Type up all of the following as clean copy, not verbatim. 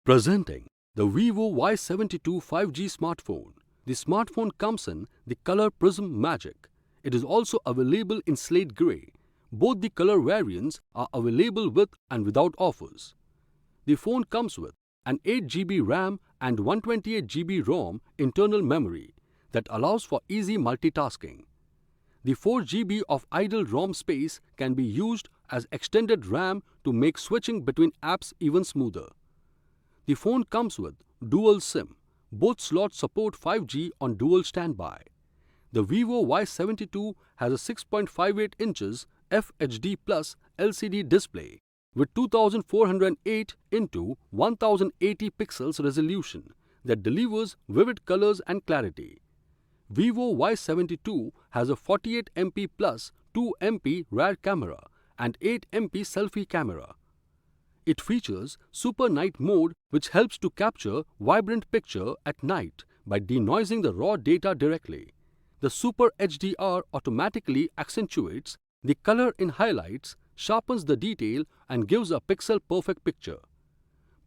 Presenting the Vivo Y72 5G smartphone. The smartphone comes in the color Prism Magic. It is also available in slate grey. Both the color variants are available with and without offers. The phone comes with an 8GB RAM and 128GB ROM internal memory that allows for easy multitasking. The 4GB of idle ROM space can be used as extended RAM to make switching between apps even smoother. The phone comes with dual SIM. Both slots support 5G on dual standby. The Vivo Y72 has a 6.58 inches FHD Plus LCD display with 2408 into 1080 pixels resolution that delivers vivid colors and clarity. Vivo Y72 has a 48MP plus 2MP rear camera and 8MP selfie camera. It features Super Night mode, which helps to capture vibrant picture at night by denoising the raw data directly. The Super HDR automatically accentuates the color in highlights, sharpens the detail and gives a pixel-perfect picture.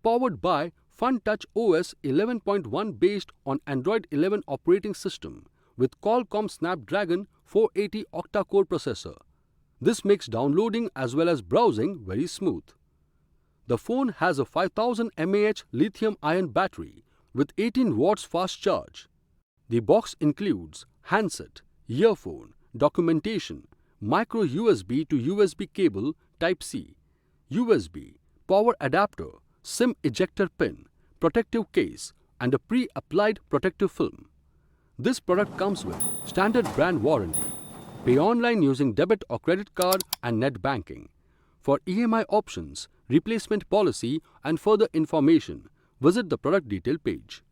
Powered by FunTouch OS 11.1 based on Android 11 operating system with Qualcomm Snapdragon 480 octa-core processor. This makes downloading as well as browsing very smooth. The phone has a 5000 mAh lithium-ion battery with 18 watts fast charge. The box includes handset, earphone, documentation, micro USB to USB cable Type-C, USB, power adapter, SIM ejector pin, protective case and a pre-applied protective film. This product comes with standard brand warranty. Pay online using debit or credit card and net banking. For EMI options, replacement policy and further information, visit the product detail page.